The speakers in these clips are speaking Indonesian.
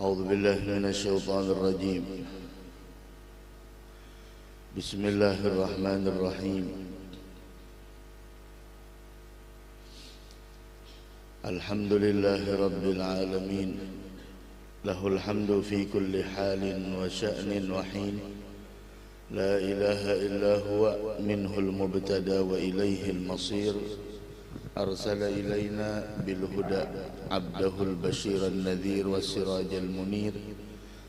أعوذ بالله من الشيطان الرجيم. بسم الله الرحمن الرحيم. الحمد لله رب العالمين، له الحمد في كل حال وشأن وحين، لا إله إلا هو، منه المبتدى وإليه المصير. أرسل إلينا بالهدى عبده البشير النذير والسراج المنير،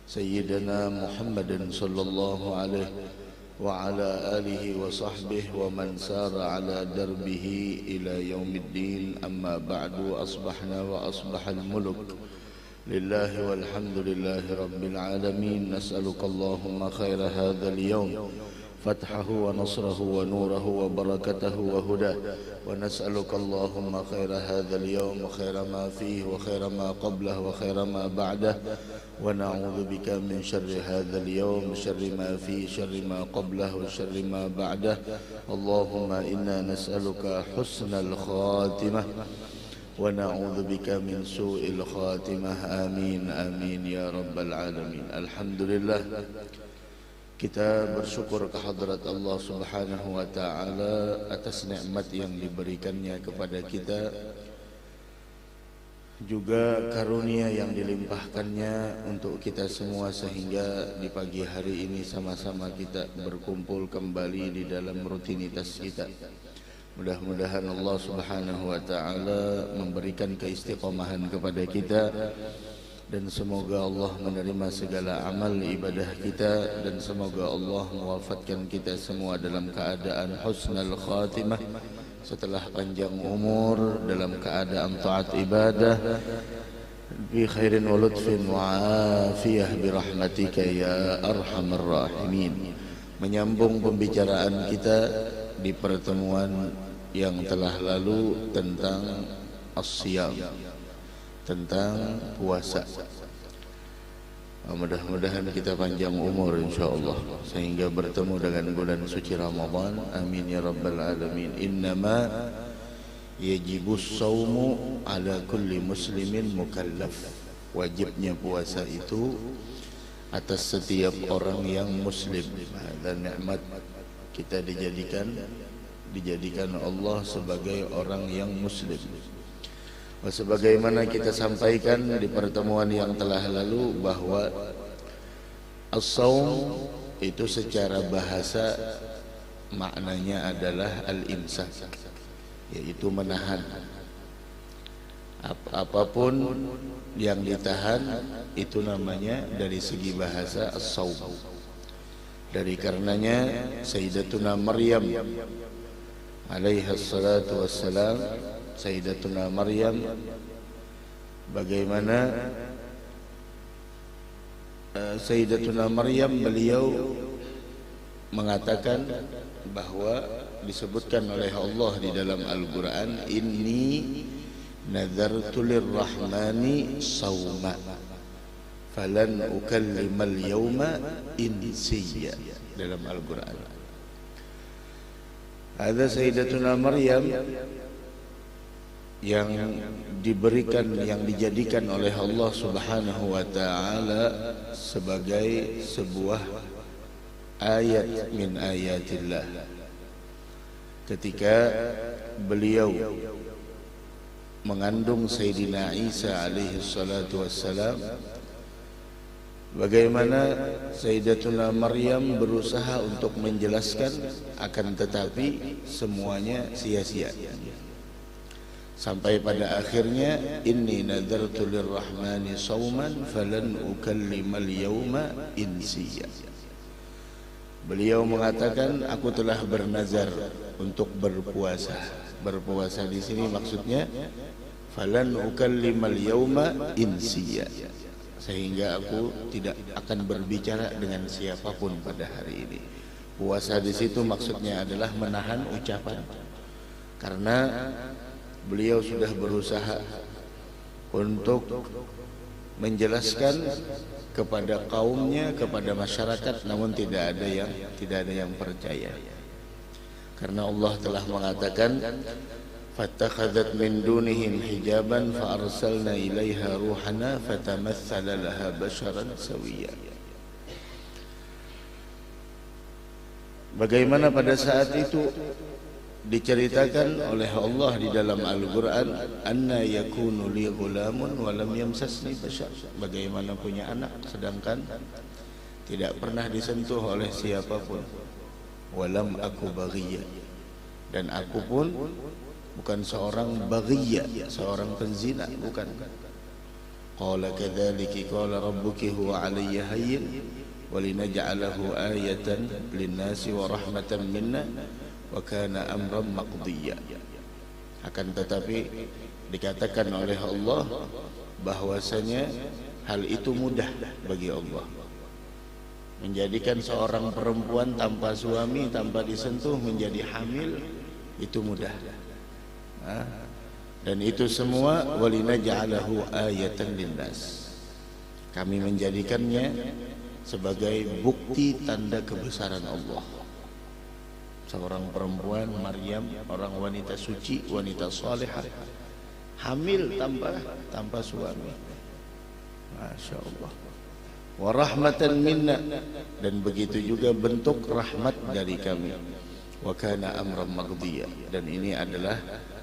سيدنا محمد صلى الله عليه وعلى آله وصحبه ومن سار على دربه إلى يوم الدين. أما بعد، أصبحنا وأصبح الملك لله والحمد لله رب العالمين. نسألك اللهم خير هذا اليوم، فتحه ونصره ونوره وبركته وهداه، ونسألك اللهم خير هذا اليوم وخير ما فيه وخير ما قبله وخير ما بعده، ونعوذ بك من شر هذا اليوم، شر ما فيه، شر ما قبله وشر ما بعده. اللهم إنا نسألك حسن الخاتمة ونعوذ بك من سوء الخاتمة. آمين آمين يا رب العالمين. الحمد لله, kita bersyukur kehadrat Allah Subhanahu wa ta'ala atas nikmat yang diberikannya kepada kita, juga karunia yang dilimpahkannya untuk kita semua, sehingga di pagi hari ini sama-sama kita berkumpul kembali di dalam rutinitas kita. Mudah-mudahan Allah Subhanahu wa ta'ala memberikan keistiqomahan kepada kita, dan semoga Allah menerima segala amal ibadah kita, dan semoga Allah mewafatkan kita semua dalam keadaan husnul khatimah, setelah panjang umur dalam keadaan taat ibadah, bi khairin wa lutfin wa afiyah bi rahmatika ya arhamar rahimin. Menyambung pembicaraan kita di pertemuan yang telah lalu tentang as-siyam, tentang puasa. Mudah-mudahan kita panjang umur insyaallah sehingga bertemu dengan bulan suci Ramadan. Amin ya rabbal alamin. Innama yajibus shaumu ala kulli muslimin mukallaf. Wajibnya puasa itu atas setiap orang yang muslim. Dan nikmat kita dijadikan Allah sebagai orang yang muslim. Sebagaimana kita sampaikan di pertemuan yang telah lalu bahwa as-shaum itu secara bahasa maknanya adalah al-imsak, yaitu menahan. Apapun yang ditahan itu namanya dari segi bahasa as-shaum. Dari karenanya Sayyidatuna Maryam alaiha salatu wassalam, Sayyidatuna Maryam, bagaimana Sayyidatuna Maryam, beliau mengatakan bahwa disebutkan oleh Allah di dalam Al-Quran, inni nadartu lirrahmani sawma falan ukallimal yawma insiya, dalam Al-Quran. Ada Sayyidatuna Maryam yang diberikan, yang dijadikan oleh Allah Subhanahu wa ta'ala sebagai sebuah ayat min ayatillah. Ketika beliau mengandung Sayyidina Isa alaihi salatu wassalam, bagaimana Sayyidatuna Maryam berusaha untuk menjelaskan, akan tetapi semuanya sia-sia. Sampai pada akhirnya, inni nadartu lirrahmani sawman falan ukallimal yawma insiya. Beliau mengatakan, aku telah bernazar untuk berpuasa. Berpuasa di sini maksudnya falan ukallimal yawma insiya, sehingga aku tidak akan berbicara dengan siapapun pada hari ini. Puasa di situ maksudnya adalah menahan ucapan, karena beliau sudah berusaha untuk menjelaskan kepada kaumnya, kepada masyarakat, namun tidak ada yang percaya. Karena Allah telah mengatakan, فاتخذت من دونهم حجابا فأرسلنا إليها روحنا فتمثل لها بشرا سويا. Bagaimana pada saat itu diceritakan oleh Allah di dalam Al-Quran, anna yakunu li ghulamun wa lam yamsasni bashar, bagaimana punya anak sedangkan tidak pernah disentuh oleh siapapun, walam aku baghiyya, dan aku pun bukan seorang baghiyya, seorang penzina, bukan. Qala kadzalika qala rabbuki huwa alayya hayyin walinaj'alahu ayatan linnasi wa rahmatan minna wa kana amran maqdiyya. Akan tetapi dikatakan oleh Allah bahwasanya hal itu mudah bagi Allah, menjadikan seorang perempuan tanpa suami, tanpa disentuh menjadi hamil, itu mudah. Dan itu semua walinaj'alahu ayatan linnas, kami menjadikannya sebagai bukti tanda kebesaran Allah. Seorang perempuan Maryam, orang wanita suci, wanita salihah, hamil tanpa suami. Masya Allah. Wa rahmatan minna, dan begitu juga bentuk rahmat dari kami. Wa kana amran maqdiyya, dan ini adalah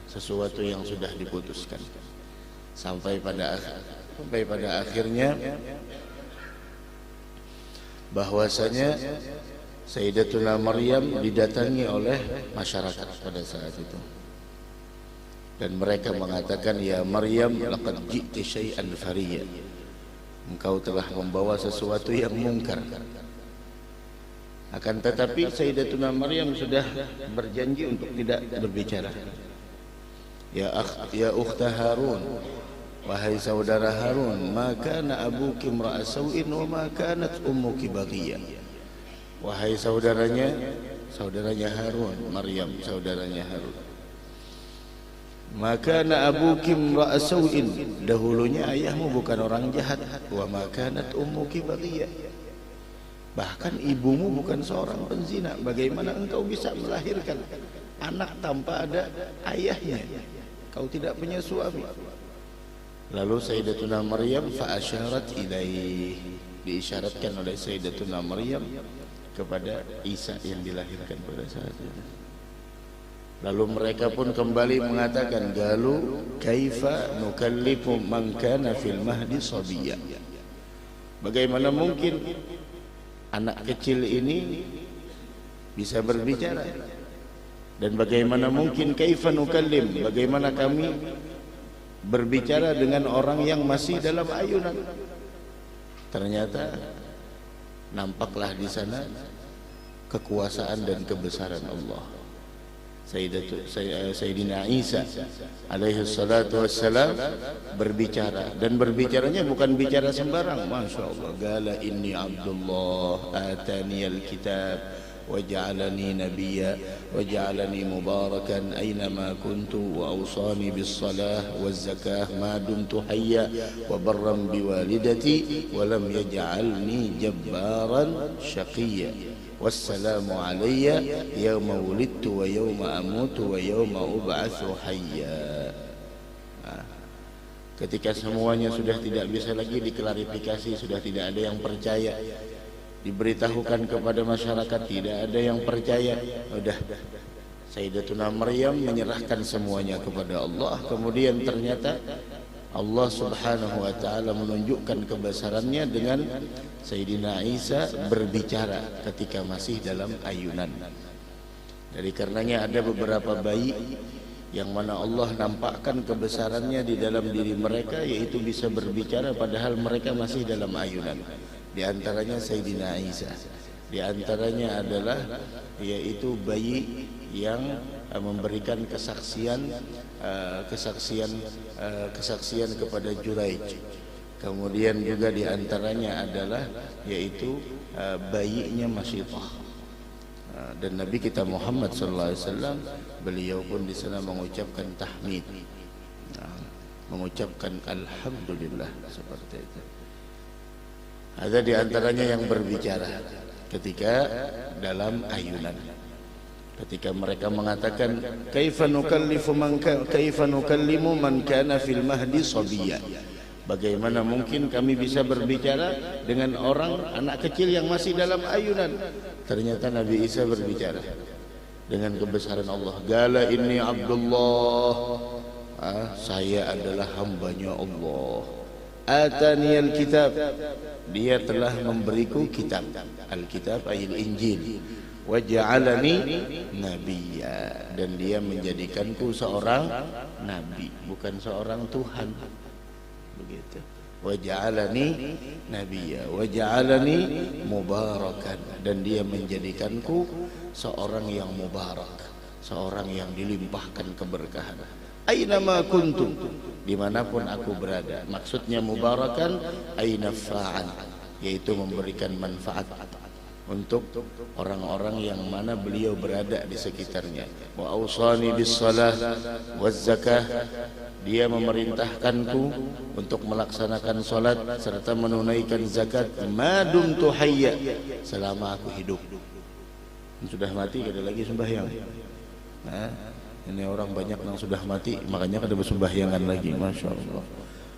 sesuatu yang sudah diputuskan. Sampai pada akhirnya bahwasanya Sayyidatuna Maryam didatangi oleh masyarakat pada saat itu, dan mereka mengatakan, ya Maryam laqad ji'ti syai'an fariyya, engkau telah membawa sesuatu yang mungkar. Akan tetapi Sayyidatuna Maryam sudah berjanji untuk tidak berbicara. Ya ukhta Harun, wahai saudara Harun, ma kana abuki imra'a sawin wa ma kanat ummuki baghiyya. Wahai saudaranya Harun, Maryam saudaranya Harun, ma kana abuki imra'a sawin, dahulunya ayahmu bukan orang jahat, wa ma kanat ummuki baghiyya, bahkan ibumu bukan seorang penzina. Bagaimana engkau bisa melahirkan anak tanpa ada ayahnya? Kau tidak punya suami. Lalu Sayyidatuna Maryam fa'asyarat ilaih, diisyaratkan oleh Sayyidatuna Maryam kepada Isa yang dilahirkan pada saat itu. Lalu mereka pun kembali mengatakan, galu kaifa nukallifu man kana fil mahdi sabiyya, bagaimana mungkin anak kecil ini bisa berbicara, dan bagaimana mungkin kaifa nukallim, bagaimana kami berbicara dengan orang yang masih dalam ayunan. Ternyata nampaklah di sana kekuasaan dan kebesaran Allah. Sayyidina Isa alaihi salatu wassalam berbicara, dan berbicaranya bukan bicara sembarang. Masya Allah. Gala inni Abdullah ataniyal kitab waj'alani nabiyya waj'alani mubarakan aynama kuntu wa awsani bis salah waz zakah ma dumtu hayya wa barran biwalidati wa lam yaj'alni jabbaran syaqiyya wassalamu alayya yawma wulidtu wa yawma amutu wa yawma ub'atsu hayya. Ketika semuanya sudah tidak bisa lagi diklarifikasi, sudah tidak ada yang percaya, diberitahukan kepada masyarakat, tidak ada yang percaya, udah Sayyidatuna Maryam menyerahkan semuanya kepada Allah. Kemudian ternyata Allah Subhanahu wa taala menunjukkan kebesarannya dengan Sayyidina Isa berbicara ketika masih dalam ayunan. Dari karenanya ada beberapa bayi yang mana Allah nampakkan kebesarannya di dalam diri mereka, yaitu bisa berbicara padahal mereka masih dalam ayunan. Di antaranya Sayyidina Isa, di antaranya adalah yaitu bayi yang memberikan kesaksian kepada Juraij. Kemudian juga di antaranya adalah yaitu bayinya Masyitah. Dan Nabi kita Muhammad sallallahu alaihi wasallam, beliau pun di sana mengucapkan tahmid, mengucapkan alhamdulillah seperti itu. Ada di antaranya yang berbicara ketika dalam ayunan. Ketika mereka mengatakan kaifa nukallimu man kana fil mahdi sabiyya, bagaimana mungkin kami bisa berbicara dengan orang anak kecil yang masih dalam ayunan. Ternyata Nabi Isa berbicara dengan kebesaran Allah. Qala inni Abdullah, saya adalah hambanya Allah. Ataniyal kitab, dia telah memberiku kitab. Al-kitab ayil Injil. Waja'alani nabiyya, dan dia menjadikanku seorang nabi, bukan seorang Tuhan. Begitu. Waja'alani nabiyya waja'alani mubarakan, dan dia menjadikanku seorang yang mubarak, seorang yang dilimpahkan keberkahan. Aina ma kuntum, dimanapun aku berada. Maksudnya mubarakan aina fa'an, yaitu memberikan manfaat untuk orang-orang yang mana beliau berada di sekitarnya. Wa awsani bis salah waz zakah, dia memerintahkanku untuk melaksanakan salat serta menunaikan zakat madum tu hayya, selama aku hidup. Sudah mati kada lagi sembahyang. Ini orang banyak yang sudah mati makanya kada bersembahyangan lagi, Masya Allah.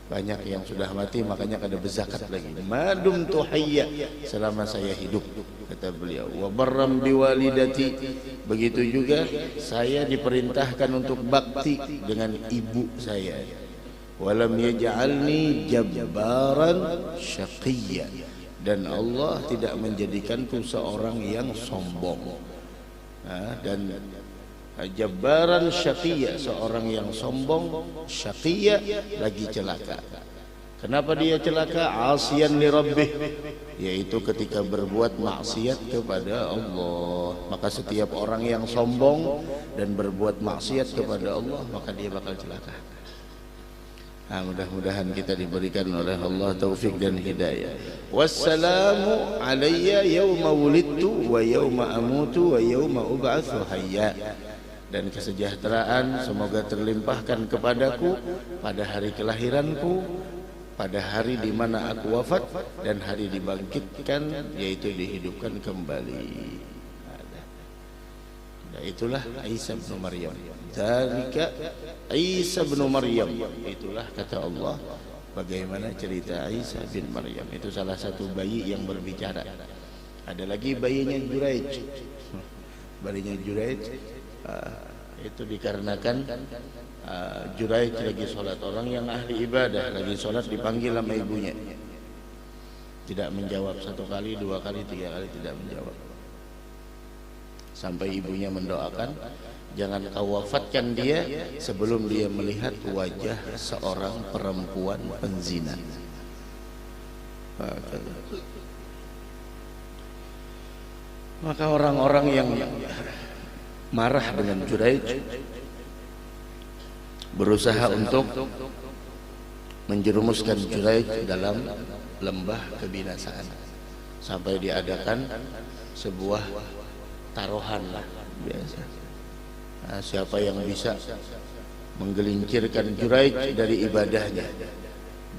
Banyak yang sudah mati makanya kada berzakat lagi. Madum tu hayya, selama saya hidup, kata beliau. Wa barram biwalidati, begitu juga saya diperintahkan untuk bakti dengan ibu saya. Walam yaj'alni jabbaran syaqiyya, dan Allah tidak menjadikanku seorang yang sombong. Dan jabbaran syaqiyya, seorang yang sombong, syaqiyya lagi celaka. Kenapa dia celaka? Asiyan li rabbih, yaitu ketika berbuat maksiat kepada Allah. Maka setiap orang yang sombong dan berbuat maksiat kepada Allah, maka dia bakal celaka. Mudah-mudahan kita diberikan oleh Allah taufik dan hidayah. Wassalamu alayya yawma wulidtu wa yawma amutu wa yawma ub'atsu hayya, dan kesejahteraan semoga terlimpahkan kepadaku pada hari kelahiranku, pada hari di mana aku wafat, dan hari dibangkitkan, yaitu dihidupkan kembali. Nah, itulah Isa bin Maryam. Dzalika Isa bin Maryam. Itulah kata Allah bagaimana cerita Isa bin Maryam. Itu salah satu bayi yang berbicara. Ada lagi bayinya Juraij. Bayinya Juraij itu dikarenakan Juraij lagi sholat, orang yang ahli ibadah lagi sholat, dipanggil sama ibunya, tidak menjawab. Satu kali, dua kali, tiga kali tidak menjawab, sampai ibunya mendoakan, jangan kau wafatkan dia sebelum dia melihat wajah seorang perempuan penzina. Maka orang-orang yang marah dengan Juraij berusaha untuk menjerumuskan Juraij dalam lembah kebinasaan, sampai diadakan sebuah taruhan lah biasa. Siapa yang bisa menggelincirkan Juraij dari ibadahnya,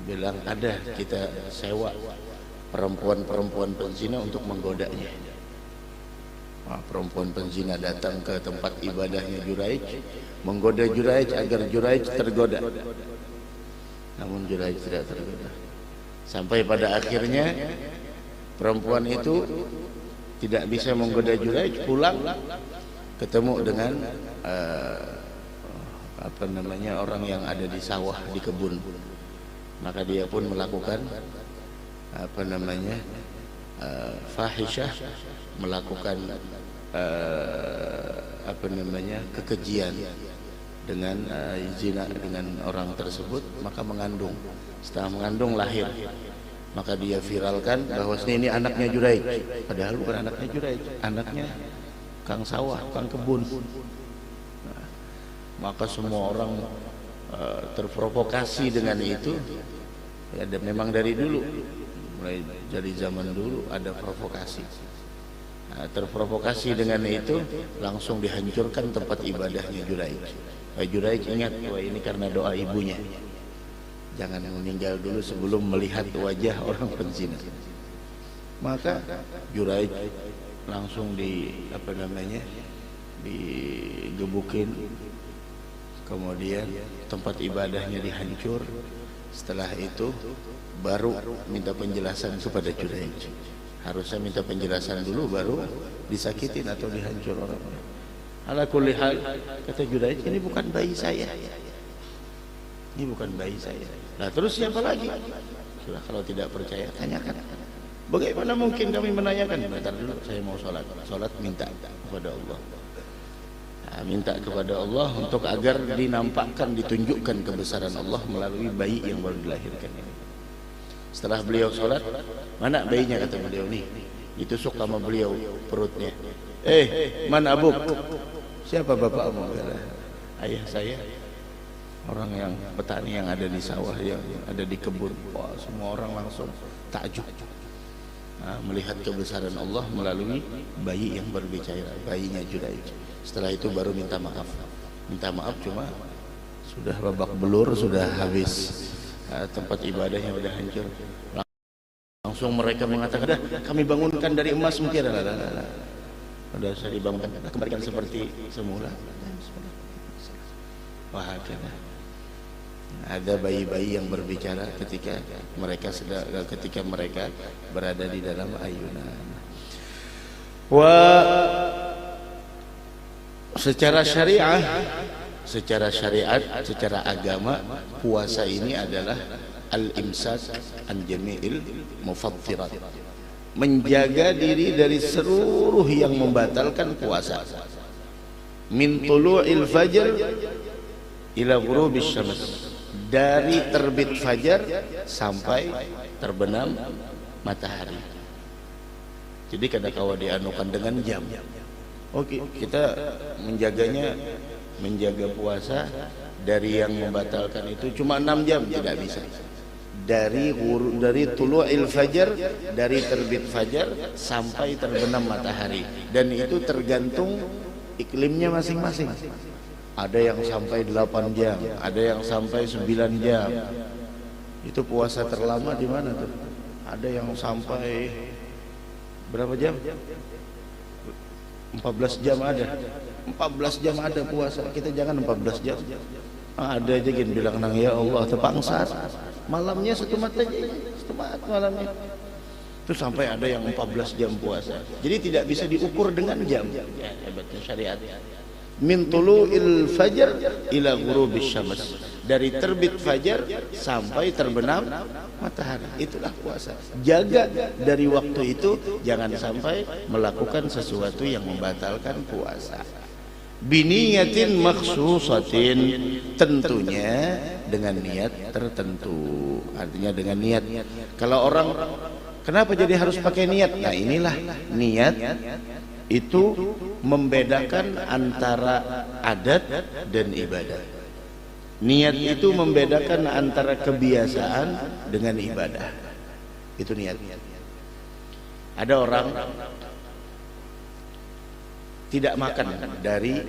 bilang ada, kita sewa perempuan-perempuan penzina untuk menggodanya. Perempuan penzina datang ke tempat ibadahnya Juraij, menggoda Juraij agar Juraij tergoda. Namun Juraij tidak tergoda, sampai pada akhirnya perempuan itu tidak bisa menggoda Juraij, pulang ketemu dengan orang yang ada di sawah, di kebun. Maka dia pun melakukan fahisyah, melakukan kekejian dengan zina dengan orang tersebut. Maka mengandung, setelah mengandung lahir, maka dia viralkan bahwa ini anaknya Juraij, padahal bukan anaknya Juraij, anaknya kang sawah, kang kebun. Maka semua orang terprovokasi dengan itu. Ya, dan memang dari dulu, mulai dari zaman dulu ada provokasi. Terprovokasi dengan itu, langsung dihancurkan tempat ibadahnya Juraij. Juraij ingat, wah ini karena doa ibunya, jangan meninggal dulu sebelum melihat wajah orang penzina. Maka Juraij langsung digebukin, kemudian tempat ibadahnya dihancur. Setelah itu baru minta penjelasan kepada Juraij. Harusnya minta penjelasan dulu baru disakitin atau dihancur orangnya. Ala kulli hal, kata Juraij, ini bukan bayi saya. Ini bukan bayi saya. Nah terus siapa lagi? Sudah, kalau tidak percaya tanyakan. Bagaimana mungkin kami menanyakan? Bentar dulu, saya mau sholat. Sholat minta kepada Allah. Nah, minta kepada Allah untuk agar dinampakkan, ditunjukkan kebesaran Allah melalui bayi yang baru dilahirkan ini. Setelah beliau sholat, mana bayinya, kata beliau, nih ditusuk sama beliau perutnya. Man abuk? Siapa bapakmu? Ayah saya, orang yang petani yang ada di sawah, yang ada di kebun. Wah, semua orang langsung takjub, melihat kebesaran Allah melalui bayi yang berbicara, bayinya Juraij. Setelah itu baru minta maaf. Minta maaf cuma sudah babak belur, sudah habis, tempat ibadahnya sudah hancur. Langsung mereka mengatakan, kami bangunkan dari emas mungkin. Sudah saya dibangunkan, kembalikan seperti semula. Wah, ada bayi-bayi yang berbicara ketika mereka berada di dalam ayunan. Secara syariat, secara agama, puasa ini adalah al-imsak an jami'il mufattirat, menjaga diri dari seluruh yang membatalkan puasa. Min tulu'il fajr ila ghurubis syams, dari terbit fajar sampai terbenam matahari. Jadi kadang-kala dianukan dengan jam. Oke, kita menjaga puasa dari yang membatalkan itu cuma 6 jam, tidak bisa. Dari tulu'il fajar, dari terbit fajar sampai terbenam matahari, dan itu tergantung iklimnya masing-masing. Ada yang sampai 8 jam, ada yang sampai 9 jam. Itu puasa terlama di mana tuh? Ada yang sampai berapa jam? 14 jam ada. 14 jam ada puasa. Kita jangan 14 jam. Ada aja gini bilang nang, ya Allah tepangsat. Malamnya satu mata aja, satu mata malamnya. Itu sampai ada yang 14 jam puasa. Jadi tidak bisa diukur dengan jam. Ya, hebatnya syariat. Min tulu'il fajar ila ghurubis syams, dari terbit fajar sampai terbenam matahari. Itulah puasa. Jaga dari waktu itu, jangan sampai melakukan sesuatu yang membatalkan puasa. Biniyatin makhsusatin, tentunya dengan niat tertentu. Artinya dengan niat. Kalau orang, kenapa jadi harus pakai niat? Nah inilah niat itu membedakan antara adat dan ibadah. Niat itu membedakan antara kebiasaan dengan ibadah. Itu niat. Ada orang tidak makan dari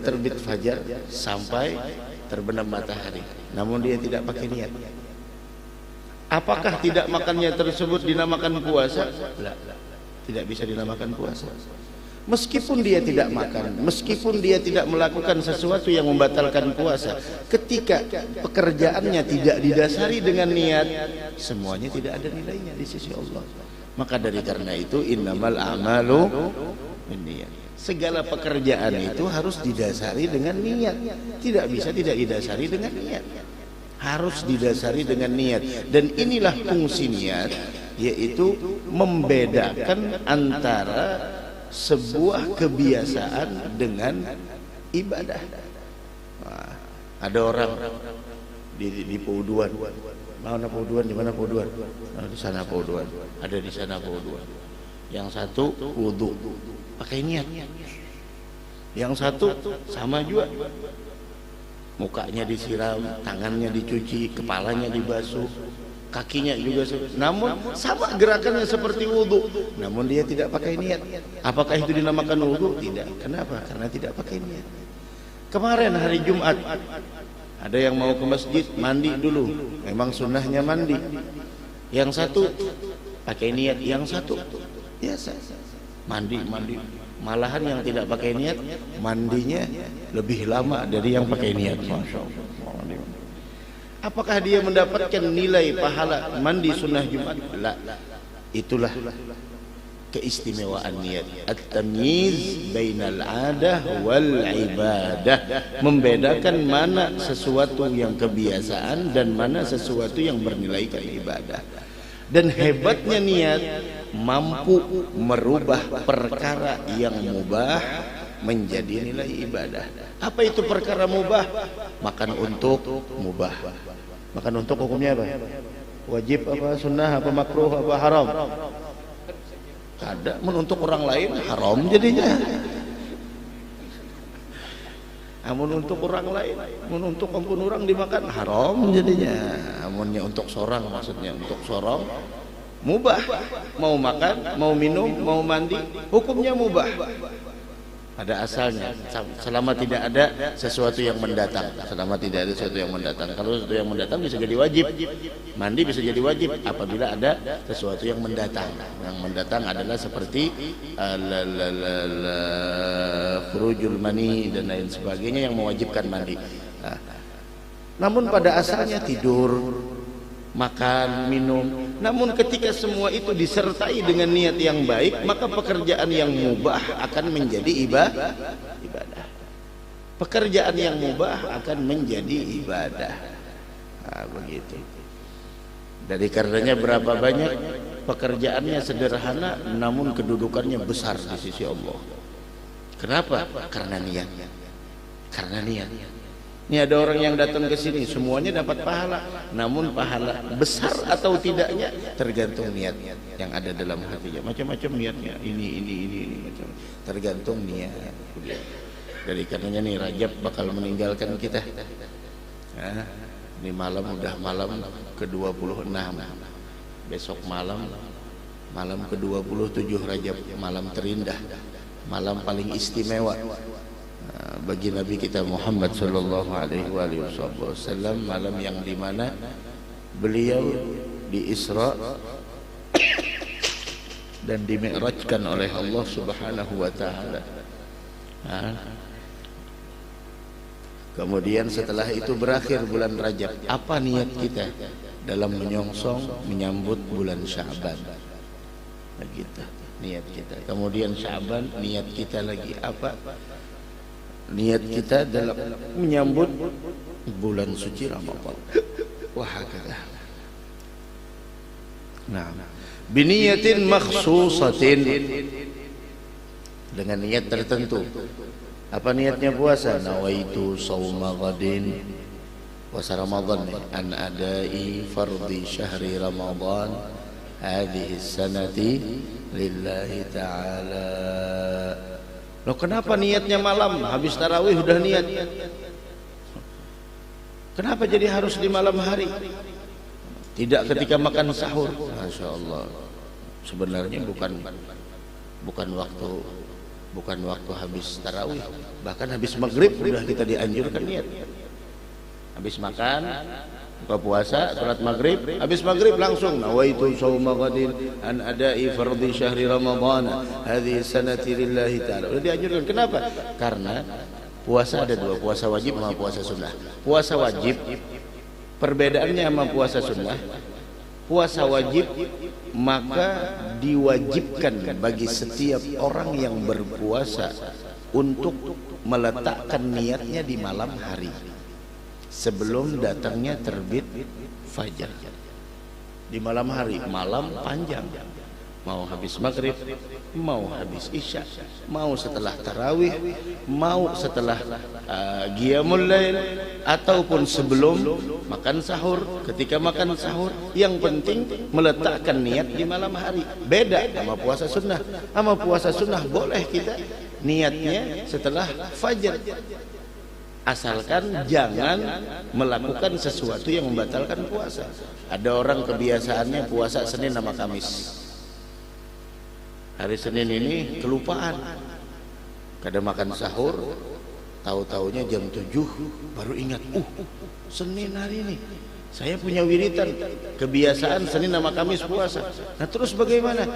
terbit fajar sampai terbenam matahari, namun dia tidak pakai niat. Apakah tidak makannya tersebut dinamakan puasa? Tidak bisa dinamakan puasa. Meskipun dia tidak makan, meskipun dia tidak melakukan sesuatu yang membatalkan puasa, ketika pekerjaannya tidak didasari dengan niat, semuanya tidak ada nilainya di sisi Allah. Maka dari karena itu, innamal a'malu binniyat. Segala pekerjaan itu harus didasari dengan niat. Tidak bisa tidak didasari dengan niat. Harus didasari dengan niat. Dan inilah fungsi niat, yaitu membedakan antara sebuah kebiasaan dengan ibadah. Nah, ada orang di Pauduan. Mana Pauduan? Di mana Pauduan? Nah, di sana Pauduan. Ada di sana Pauduan. Yang satu wudu, pakai niat. Yang satu sama juga, mukanya disiram, tangannya dicuci, kepalanya dibasuh, kakinya juga, namun sama gerakannya seperti wudu, namun dia tidak pakai niat. Apakah itu dinamakan wudu? Tidak. Kenapa? Karena tidak pakai niat. Kemarin hari Jumat ada yang mau ke masjid, mandi dulu, memang sunnahnya mandi. Yang satu pakai niat, yang satu biasa mandi Malahan yang tidak pakai niat mandinya lebih lama dari yang pakai niat. Masya Allah. Apakah dia mendapatkan nilai pahala mandi sunnah Jumat? La. Itulah keistimewaan niat. At-tamyiz bainal adah wal ibadah, membedakan mana sesuatu yang kebiasaan dan mana sesuatu yang bernilai ibadah. Dan hebatnya niat mampu merubah perkara yang mubah menjadi nilai ibadah. Apa itu perkara mubah? Makan untuk mubah. Makan untuk hukumnya apa? Wajib apa, sunnah apa, makruh apa, haram? Ada. Untuk orang lain haram jadinya. Amun untuk orang lain, untuk ampun orang dimakan haram jadinya. Amunnya untuk sorang, maksudnya untuk sorong mubah. Mau makan, mau minum, mau mandi, hukumnya mubah. Ada asalnya. Selama tidak ada sesuatu yang mendatang. Selama tidak ada sesuatu yang mendatang. Kalau sesuatu yang mendatang bisa jadi wajib. Mandi bisa jadi wajib apabila ada sesuatu yang mendatang. Yang mendatang adalah seperti khurujul mani dan lain sebagainya yang mewajibkan mandi. Namun pada asalnya tidur, makan, minum. Namun ketika semua itu disertai dengan niat yang baik, maka pekerjaan yang mubah akan menjadi ibadah. Pekerjaan yang mubah akan menjadi ibadah. Begitu. Dari karenanya berapa banyak pekerjaannya sederhana namun kedudukannya besar di sisi Allah. Kenapa? Karena niat. Karena niat. Ini ada orang yang datang ke sini semuanya dapat pahala, namun pahala besar atau tidaknya tergantung niat yang ada dalam hatinya. Macam-macam niatnya, ini macam. Tergantung niat. Dari karenanya nih Rajab bakal meninggalkan kita. Ini malam udah malam ke-26. Besok malam ke-27 Rajab, malam terindah, malam paling istimewa bagi Nabi kita Muhammad sallallahu alaihi wasallam, malam yang dimana beliau di Isra dan dimi'rajkan oleh Allah Subhanahu wa taala. Kemudian setelah itu berakhir bulan Rajab, apa niat kita dalam menyongsong menyambut bulan Sya'ban? Begitu niat kita. Kemudian Sya'ban, niat kita lagi apa? Niat kita dalam menyambut bulan suci Ramadan. Wahakala. Nah, biniyatin makhsusatin, dengan niat tertentu. Apa niatnya puasa? Nawaitu shauma ghadin, puasa Ramadan, an adai fardhi syahri Ramadan hadhihi sanati lillahi ta'ala. Loh, kenapa niatnya malam? Habis tarawih udah niat. Kenapa jadi harus di malam hari? Tidak ketika makan sahur. Masya Allah. Sebenarnya bukan waktu habis tarawih. Bahkan habis maghrib udah kita dianjurkan niat. Habis makan, buka puasa, salat maghrib, habis maghrib langsung nawaitu shauma ghadin an adai fardhi syahri Ramadan hadhihi sanati lillahi ta'ala. Udah dianjurkan. Kenapa? Karena puasa ada dua, puasa wajib sama puasa sunnah. Puasa wajib perbedaannya sama puasa sunnah. Puasa wajib maka diwajibkan bagi setiap orang yang berpuasa untuk meletakkan niatnya di malam hari sebelum datangnya terbit fajar. Di malam hari, malam panjang, mau habis maghrib, mau habis isya, mau setelah tarawih, mau setelah qiyamul lail, ataupun sebelum makan sahur. Ketika makan sahur, yang penting meletakkan niat di malam hari. Beda sama puasa sunnah. Sama puasa sunnah boleh kita niatnya setelah fajar, asalkan jangan melakukan sesuatu yang membatalkan puasa. Ada orang kebiasaannya puasa Senin sama Kamis. Hari Senin ini kelupaan, kadang makan sahur, tahu-taunya jam 7 baru ingat, Senin hari ini. Saya punya wiritan, kebiasaan Senin sama Kamis puasa. Nah terus bagaimana?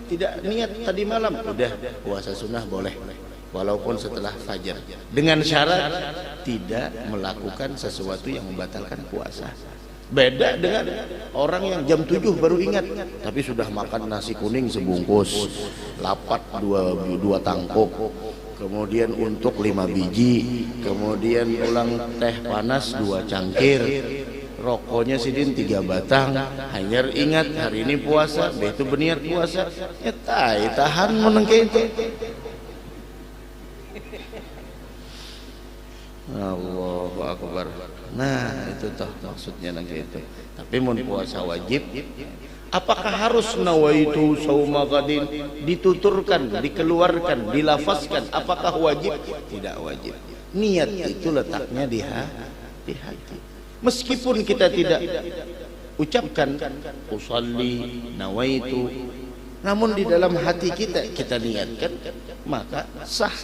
Tidak niat tadi malam, udah puasa sunnah boleh, walaupun setelah fajar, dengan syarat tidak melakukan sesuatu yang membatalkan puasa. Beda dengan orang yang jam 7 baru ingat, tapi sudah makan nasi kuning sebungkus, lapat dua tangkuk, kemudian untuk 5 biji, kemudian ulang teh panas 2 cangkir, rokoknya sidin 3 batang, hanya ingat hari ini puasa, begitu berniat puasa, ya tahan menengke itu. Allahu Akbar. Nah itu toh maksudnya nanti itu. Tapi mun puasa wajib, apakah harus nawaitu sauma ghadin dituturkan, dikeluarkan, dilafazkan? Apakah wajib? Tidak wajib. Niat itu letaknya di hati. Meskipun kita tidak ucapkan usalli nawaitu, namun di dalam hati kita niatkan, maka sah.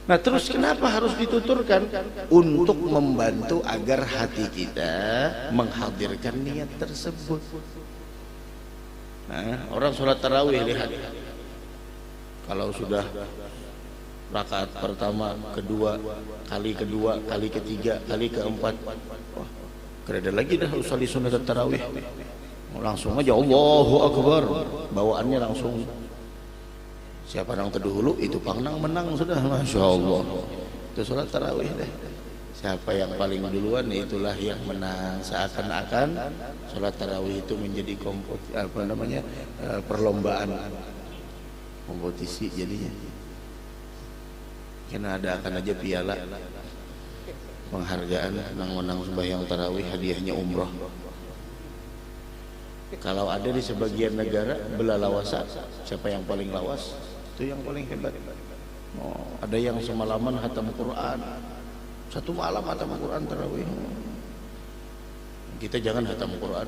Nah terus kenapa harus dituturkan? Untuk membantu agar hati kita menghadirkan niat tersebut. Nah orang sholat tarawih, lihat, kalau sudah rakaat pertama, kedua, kali ketiga, kali keempat, wah kereda lagi dah usolli sunat tarawih, langsung aja Allahu Akbar, bawaannya langsung. Siapa yang terdahulu itu pangnang menang sudah, masya Allah. Itu sholat tarawih deh. Siapa yang paling duluan itulah yang menang. Seakan-akan sholat tarawih itu menjadi perlombaan, kompetisi jadinya. Karena ada akan aja piala penghargaan menang sembahyang tarawih, hadiahnya umroh. Kalau ada di sebagian negara belalawasa, siapa yang paling lawas itu yang paling hebat. Oh, ada yang semalaman hatam Quran, 1 malam hatam Quran tarawih. Kita jangan hatam Quran,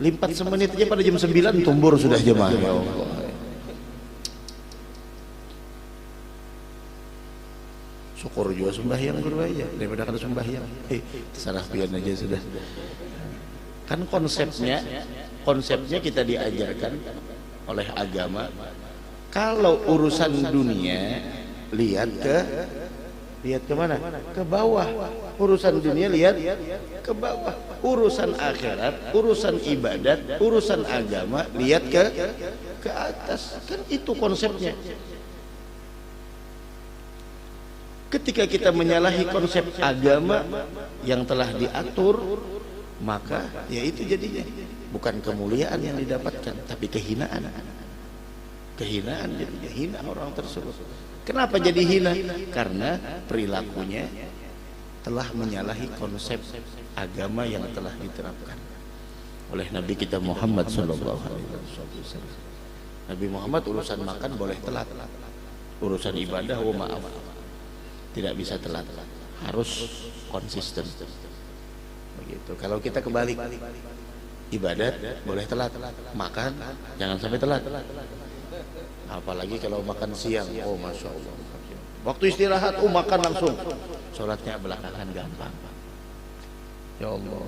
limpat semenit aja pada jam 9 tumbur sudah jemaah. Ya Allah, syukur juga sembahyang guru aja daripada kada sembahyang. Terserah pian aja sudah. Kan konsepnya kita diajarkan oleh agama, kalau urusan dunia lihat ke mana? Ke bawah. Urusan dunia lihat ke bawah. Urusan akhirat, urusan ibadat, urusan agama lihat ke atas. Kan itu konsepnya. Ketika kita menyalahi konsep agama yang telah diatur, maka ya itu jadinya bukan kemuliaan yang didapatkan, tapi kehinaan. Jadinya hina orang tersebut. Kenapa jadi hina? Karena perilakunya telah menyalahi konsep agama yang telah diterapkan oleh Nabi kita Muhammad sallallahu alaihi wasallam. Nabi Muhammad urusan makan boleh telat, urusan ibadah maaf tidak bisa telat, harus konsisten. Begitu. Kalau kita kebalik, ibadat boleh telat, makan jangan sampai telat. Apalagi kalau makan siang, oh masya Allah. Waktu istirahat, makan langsung. Sholatnya belakangan gampang. Ya Allah.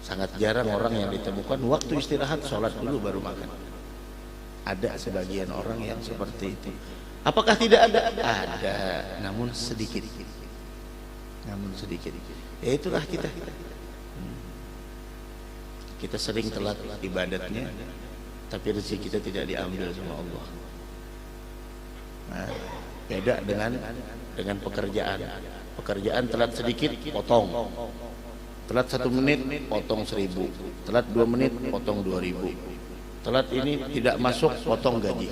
Sangat jarang orang yang ditemukan waktu istirahat sholat dulu baru makan. Ada sebagian orang yang seperti itu. Apakah tidak ada? Ada, namun sedikit. Ya itulah kita. Kita sering telat ibadatnya, tapi rezeki kita tidak diambil sama Allah. Nah, beda dengan pekerjaan. Pekerjaan telat sedikit, potong. Telat 1 menit, potong 1.000. Telat 2 menit, potong 2.000. Telat ini tidak masuk, potong gaji.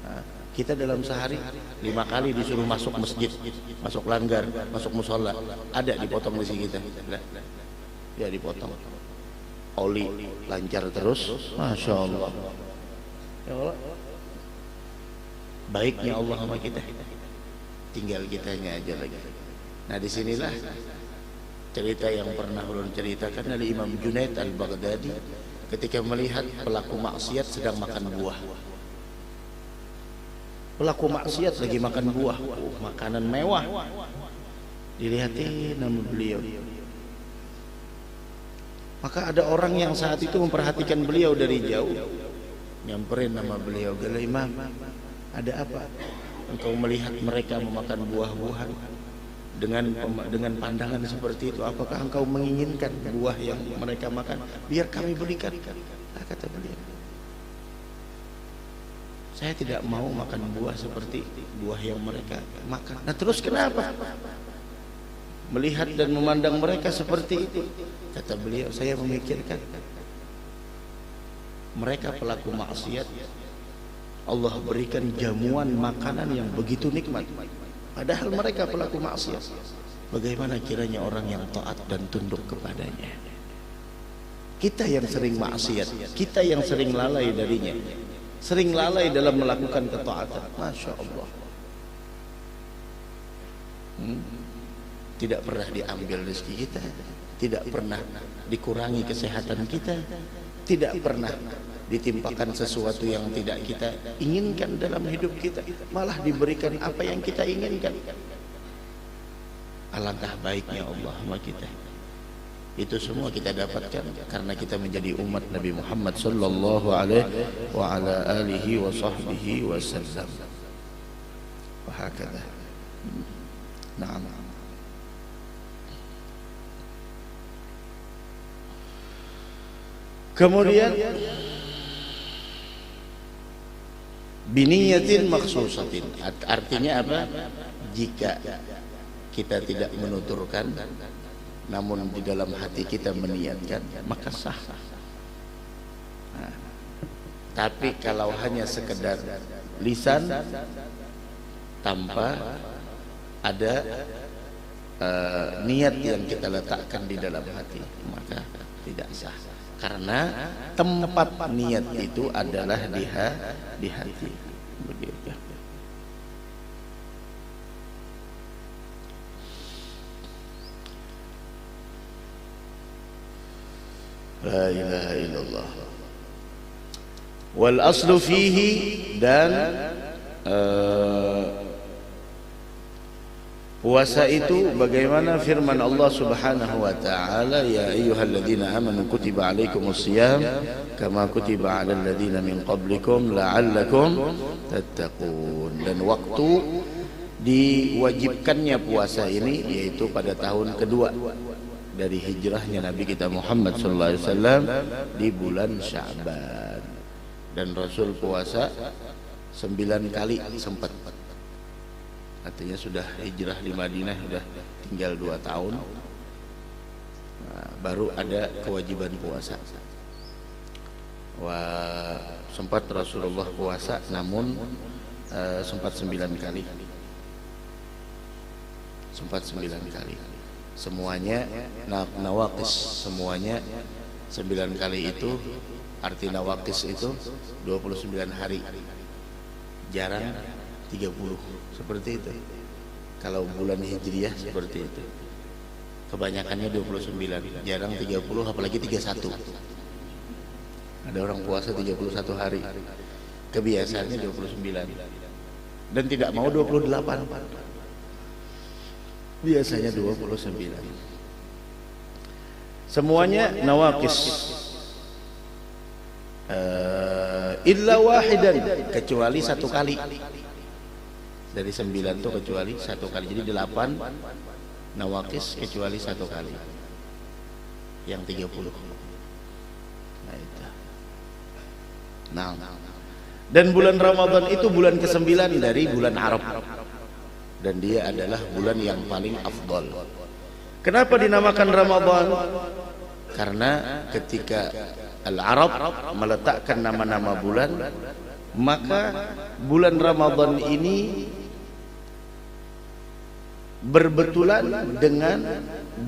Nah, kita dalam sehari 5 kali disuruh masuk masjid, masuk langgar, masuk musola, ada dipotong rezeki kita. Ya dipotong. Oli lancar terus, masya Allah. Ya Allah. Baiknya Allah sama kita, tinggal kitanya aja lagi. Nah disinilah cerita yang pernah ulun ceritakan dari Imam Junaid al-Baghdadi ketika melihat pelaku maksiat sedang makan buah. Pelaku maksiat lagi makan buah, makanan mewah. dilihatin nama beliau. Maka ada orang yang saat itu memperhatikan beliau dari jauh, nyamperin nama beliau, "Gala Imam, ada apa? Engkau melihat mereka memakan buah-buahan dengan pandangan seperti itu, apakah engkau menginginkan buah yang mereka makan? Biar kami belikan." Nah, kata beliau, "Saya tidak mau makan buah seperti buah yang mereka makan." Nah, terus kenapa melihat dan memandang mereka seperti itu? Kata beliau, "Saya memikirkan mereka pelaku maksiat, Allah berikan jamuan makanan yang begitu nikmat, padahal mereka pelaku maksiat. Bagaimana kiranya orang yang taat dan tunduk kepadanya? Kita yang sering maksiat, kita yang sering lalai darinya, sering lalai dalam melakukan ketaatan. Masya Allah, tidak pernah diambil rezeki kita, tidak pernah dikurangi kesehatan kita, tidak pernah ditimpakan sesuatu yang tidak kita inginkan dalam hidup kita, malah diberikan apa yang kita inginkan. Alangkah baiknya Allah sama kita. Itu semua kita dapatkan karena kita menjadi umat Nabi Muhammad sallallahu alaihi wa ala alihi wa sahbihi wasallam. Wa hakadha. Naam. Kemudian biniyatin maksusatin, artinya apa? Jika kita tidak menuturkan, namun di dalam hati kita meniatkan, maka sah. Nah, tapi kalau hanya sekedar lisan tanpa ada niat yang kita letakkan di dalam hati, maka tidak sah. Karena tempat niat itu adalah di hati. Begitu. La ilaha illallah. Wal aslu fihi, dan puasa itu bagaimana firman Allah Subhanahu wa taala, "Ya ayyuhalladzina amanu kutiba alaikumus shiyam kama kutiba alal ladzina min qablikum la'allakum tattaqun." Dan waktu diwajibkannya puasa ini yaitu pada tahun kedua dari hijrahnya Nabi kita Muhammad sallallahu alaihi wasallam di bulan Sya'ban. Dan Rasul puasa 9 kali sempat. Artinya sudah hijrah di Madinah sudah tinggal 2 tahun, nah, baru ada kewajiban puasa. Wah, sempat Rasulullah puasa, namun sempat 9 kali. Sempat 9 kali. Semuanya nawaqis, semuanya 9 kali itu, arti nawaqis itu 29 hari. Jarang 30 seperti itu. Kalau bulan Hijriah seperti itu. Kebanyakannya 29, jarang 30, apalagi 31. Ada orang puasa 31 hari. Kebiasaannya 29. Dan tidak mau 28. Biasanya 29. Semuanya nawaqis. Illa wahidan, kecuali 1 kali. Dari 9 itu kecuali 1 kali. Jadi 8 nawaqis kecuali 1 kali, yang 30. Nah, itu. Nah, dan bulan Ramadan itu bulan ke-9 dari bulan Arab, dan dia adalah bulan yang paling afdal. Kenapa dinamakan Ramadan? Karena ketika Al-Arab meletakkan nama-nama bulan, maka bulan Ramadan ini berbetulan dengan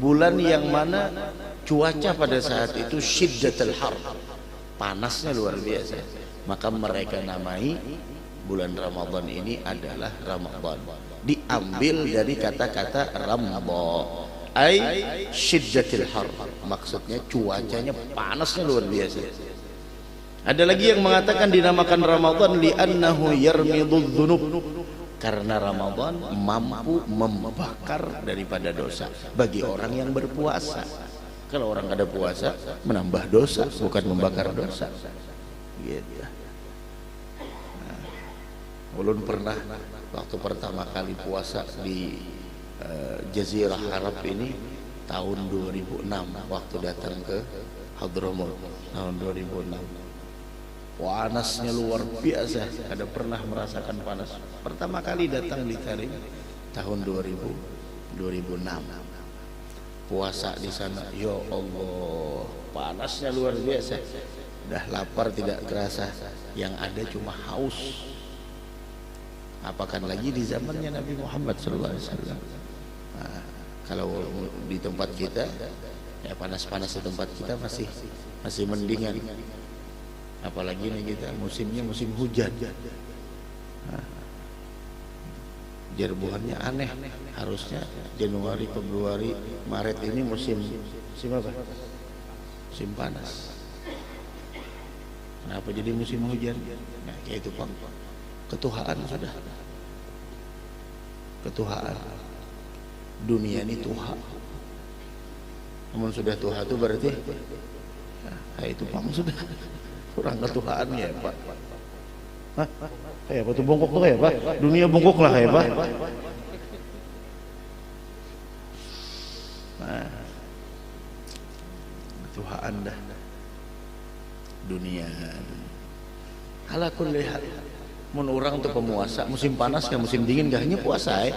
bulan yang mana cuaca pada saat itu syiddatul har, panasnya luar biasa. Maka mereka namai bulan Ramadan ini adalah Ramadan. Diambil dari kata-kata Ramadha, ai syiddatul har, maksudnya cuacanya panasnya luar biasa. Ada lagi yang mengatakan dinamakan Ramadan li'annahu yarmidudz dzunub, Karena Ramadan mampu membakar daripada dosa bagi orang yang berpuasa. Kalau orang ada puasa menambah dosa, bukan membakar dosa. Gitu. Nah, ulun pernah waktu pertama kali puasa di Jazirah Arab ini tahun 2006 waktu datang ke Hadramaut tahun 2006. Panasnya luar biasa, ada pernah merasakan panas. Pertama kali datang di Tarim tahun 2006. Puasa di sana, ya Allah, panasnya luar biasa. Dah lapar tidak kerasa, yang ada cuma haus. Apakan lagi di zamannya Nabi Muhammad SAW. Nah, kalau di tempat kita, ya panas-panas di tempat kita masih mendingan. Apalagi nih kita musimnya musim hujan. Nah, jerbuhannya aneh. Harusnya Januari, Februari, Maret ini musim apa? Musim panas. Kenapa jadi musim hujan? Nah, kayak itu Pak. Ketuhaan sudah. Ketuhaan. Dunia ini tuha. Namun sudah tuha itu berarti itu Pak sudah. Kurang ketuhaan ya Pak. Hah? Kayak apa tuh bongkok tuh kayak Pak? Dunia bongkok lah kayak Pak. Nah, ketuhaan dah. Dunia. Ala kulli hal. Mun urang tuh pemuasa, musim panas ya musim dingin gak hanya puasa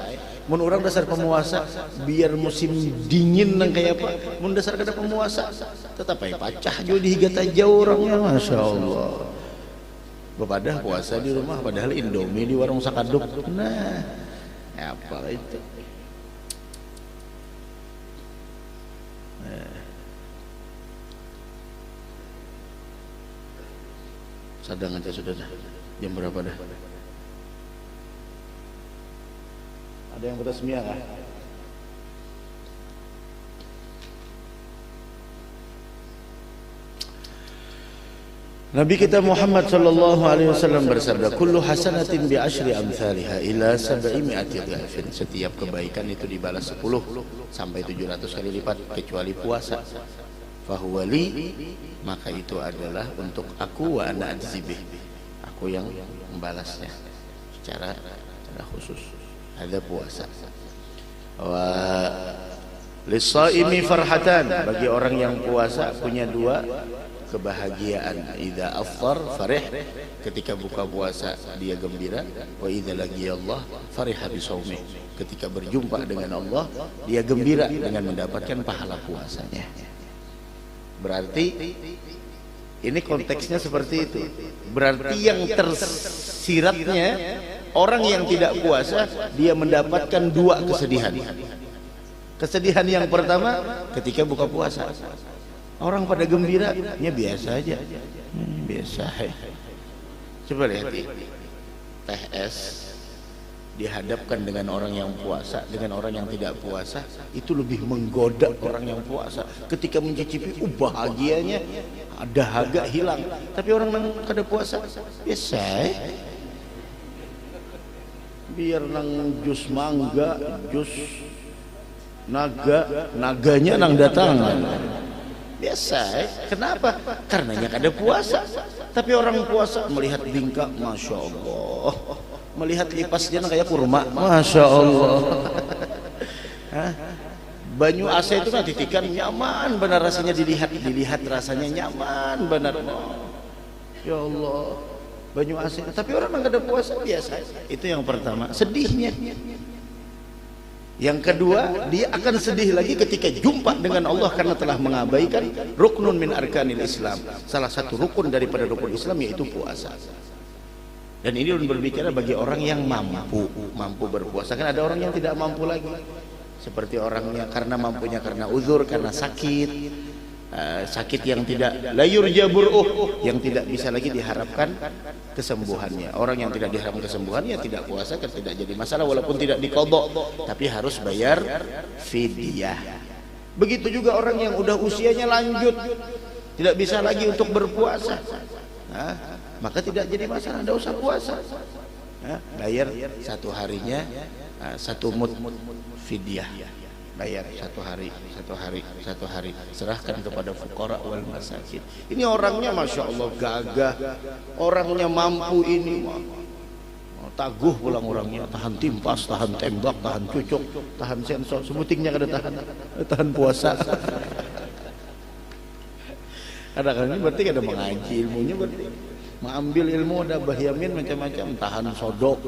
mun urang dasar pemuasa biar musim dingin nang kayak apa mun dasar kada pemuasa tetap aja pacah juga dihigata jauh orangnya. Masya Allah. Bepadah puasa di rumah padahal Indomie di warung sakaduk. Nah apa itu sadang aja sudah dah. Jam berapa dah? Ada yang bertasmiyah kah? Nabi kita Muhammad sallallahu alaihi wasallam bersabda, "Kullu hasanatin bi asyri amsalha ila 700 dhafin." Setiap kebaikan itu dibalas 10 sampai 700 kali lipat kecuali puasa. Fahuwa li, maka itu adalah untuk aku wa ana adzibih. Aku yang membalasnya secara khusus. Ada puasa. Wa lis-shaimi farhatan, bagi orang yang puasa punya dua kebahagiaan. Idza afṭar farih, ketika buka puasa dia gembira. Wa idza laqiyallah fariha bi shaumih, ketika berjumpa dengan Allah dia gembira dengan mendapatkan pahala puasanya. Berarti ini konteksnya seperti itu. Berarti yang tersiratnya orang yang tidak puasa dia mendapatkan dua kesedihan. Kesedihan yang pertama ketika buka puasa. Orang pada gembira, ya biasa aja. Biasa. Coba lihat teh es dihadapkan dengan orang yang puasa dengan orang yang tidak puasa, itu lebih menggoda orang yang puasa. Ketika mencicipi bahagianya dahaga hilang, tapi orang yang kada puasa biasa biar nang jus mangga, jus naganya nang datang biasa. Kenapa? Karenanya kada puasa. Tapi orang puasa melihat bingka, Masya Allah, melihat lipasnya kayak kurma, Masya Allah. Banyu AC itu kan titikan nyaman benar rasanya, dilihat rasanya nyaman benar. Ya Allah, banyu AC. Tapi orang nggak ada puasa biasa. Itu yang pertama, sedihnya. Yang kedua, dia akan sedih lagi ketika jumpa dengan Allah karena telah mengabaikan ruknun min arkanil Islam. Salah satu rukun daripada rukun Islam yaitu puasa. Dan ini berbicara bagi orang yang mampu berpuasa. Kan ada orang yang tidak mampu lagi. Seperti orangnya karena mampunya karena uzur, karena sakit, sakit yang tidak layur jaburuh, yang tidak bisa lagi diharapkan kesembuhannya. Orang yang tidak diharapkan kesembuhannya tidak puasa kan tidak jadi masalah, walaupun tidak diqadha, tapi harus bayar fidyah. Begitu juga orang yang udah usianya lanjut, tidak bisa lagi untuk berpuasa, maka tidak jadi masalah, tidak usah puasa. bayar satu harinya satu mud fidyah, bayar satu hari serahkan kepada fuqara wal masakin. Ini orangnya masya Allah gagah, orangnya mampu ini, taguh pulang orangnya, tahan timpas, tahan tembak, tahan cucuk, tahan sensor, sebutingnya kada tahan puasa. Kadang-kadang ini berarti kada mengaji ilmunya, berarti mengambil ilmu ada bahyamin macam-macam, tahan sodok.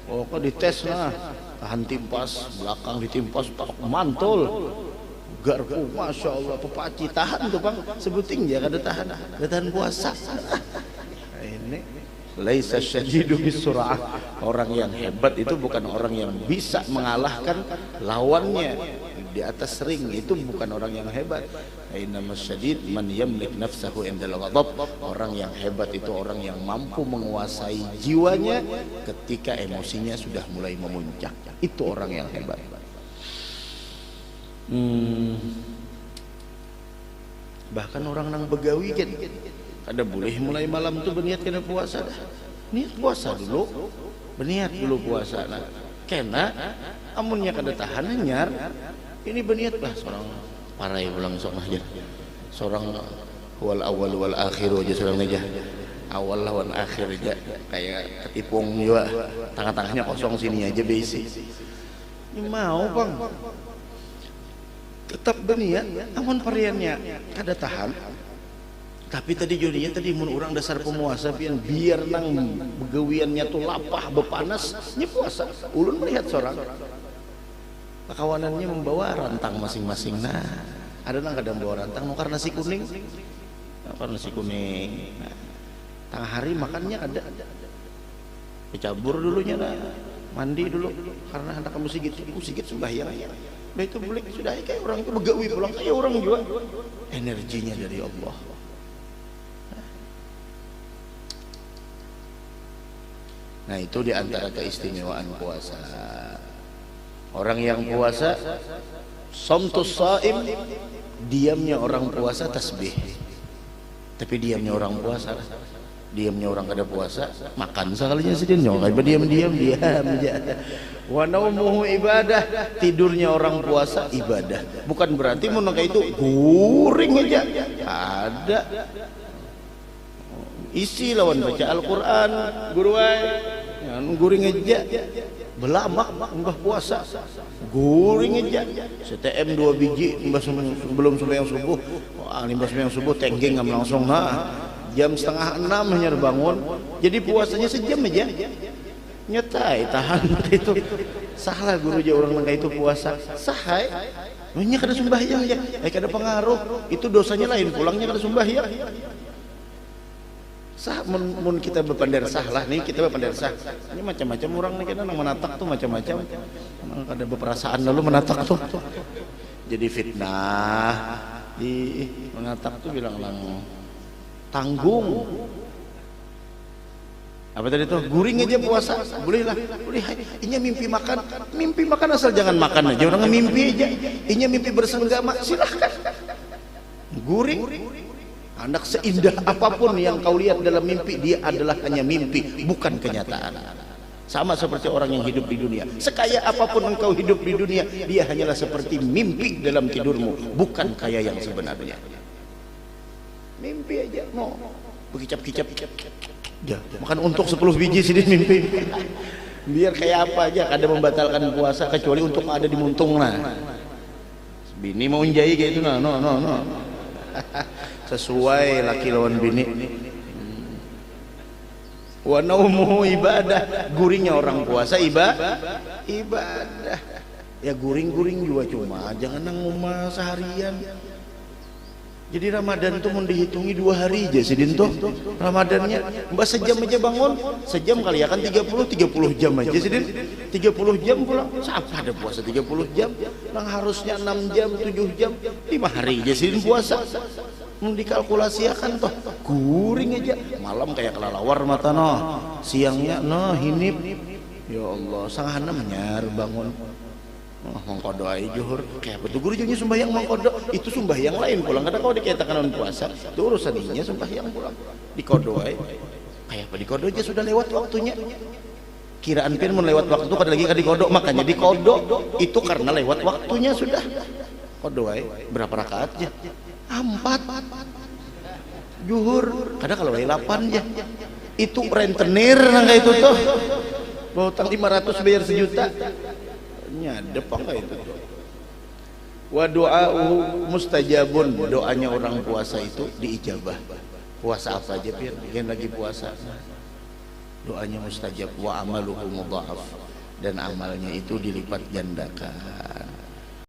Oh kok dites nah, tahan timpas, belakang ditimpas, mantul, garpu, masya Allah, pepaci tahan tuh bang, sebuting ya kada tahan puasa. Ini laisa syadidu bisur'ah. Orang yang hebat itu bukan orang yang bisa mengalahkan lawannya di atas ring, itu bukan orang yang hebat. Innamas syadid man yamlik nafsahu indal ghadab. Orang yang hebat itu orang yang mampu menguasai jiwanya ketika emosinya sudah mulai memuncak. Itu orang yang hebat. Bahkan orang nang begawi kan ada boleh mulai malam tuh berniat kena puasa dah. Niat puasa dulu, berniat dulu puasa. Nah, kena amunnya kada tahan nyar, ini berniat lah seorang parai ulang sok aja. Seorang wal awal wal akhir aja seorang aja. Awal lawan akhir aja kayak ketipung juga. Tengah-tengahnya kosong, sini aja besi. Ini mau bang, tetap berniat, amun pariannya kada tahan. Tapi tadi jodinya tadi mun orang dasar pemuasa biar nang begawiannya tuh lapah bepanas nya puasa. Ulun melihat seorang kawanannya membawa rantang masing-masing. Nah, ada nang kadang bawa rantang nukar nasi kuning. Nukar nasi kuning. Nah, tengah hari makannya ada. Dicabur dulunya nah. Mandi dulu karena hendak kamu sigit sembahyang. Nah itu boleh sudah kayak orang itu begawi pulang kayak orang juga. Energinya dari Allah. Nah itu diantara keistimewaan puasa. Orang yang puasa, somtus saim, diamnya orang puasa tasbih. Tapi diamnya orang puasa, diamnya orang kada puasa, makan sekalinya sedih nyong, diam aja. Wa naumuhu ibadah, tidurnya orang puasa ibadah. Bukan berarti mun kayak itu guring aja. Ada. Isi lawan baca Al-Quran, guruai, guring aja, belama, mbah puasa, guring aja, CTM 2 biji, belum sembahyang subuh, limbah sembahyang subuh, tenggeng ngam langsung, nah, jam 5:30 hanya bangun, jadi puasanya sejam aja, nyetai, tahan itu, salah guru aja orang nggak itu puasa, sahai, nya kada sembahyang ya, kada pengaruh, itu dosanya lain, pulangnya kada sembahyang. Sah mun kita berpandar sah lah nih, kita berpandar sah ini macam-macam orang nih kan nang menatak tuh macam-macam, ada beperasaan lalu menatak tuh jadi fitnah di menatak tuh bilang lang tanggung apa tadi tuh guring aja puasa boleh lah, boleh inya mimpi makan asal jangan makan aja orang mimpi aja, inya mimpi bersenggama silahkan guring. Anak seindah apapun yang kau lihat dalam mimpi, dia adalah hanya mimpi, bukan kenyataan. Sama seperti orang yang hidup di dunia. Sekaya apapun engkau hidup di dunia, dia hanyalah seperti mimpi dalam tidurmu, bukan kaya yang sebenarnya. Mimpi aja, mau bekicap-kicap, ya, makan untuk 10 biji sini mimpi. Biar kayak apa aja, kada membatalkan puasa kecuali untuk ada di muntung nah. Bini mau njai kayak itu nah, no. Sesuai laki lawan bini. Wa naumuhu ibadah, guringnya orang puasa ibadah. Ya guring-guring juga cuma jangan nang ngomah seharian. Jadi Ramadan tuh mau dihitungi 2 hari aja sidin tuh Ramadannya mbak sejam aja bangun, sejam kali ya kan 30 jam aja sidin, 30 jam pulang, siapa ada puasa 30 jam nang harusnya 6 jam 7 jam 5 hari aja sidin puasa. Mau dikalkulasikan toh guring aja, malam kayak kelalawar mata noh, siangnya noh hinip, ya Allah sangat nyar bangun. Mangkodo aja juhur kayak betul guru jadinya sembahyang mangkodo itu sembahyang lain pulang kada kau dikatakan on puasa itu urusan ininya sembahyang pulang di kodo aja kayak apa di kodo aja sudah lewat waktunya kiraan pin mun lewat waktu kada lagi kada dikodok, makanya dikodok itu karena lewat waktunya sudah. Kodok wae berapa rakaatnya? 4 juhur kada kalau wae 8 aja. Itu rentenir nangga itu tuh mau utang 500 bayar 1 juta nyadep apa itu tuh. Wa du'a'uhu mustajabun, doanya orang puasa itu diijabah. Puasa apa aja Pir? Yang lagi puasa doanya mustajab. Wa amaluhu mudha'af, dan amalnya itu dilipat gandakan.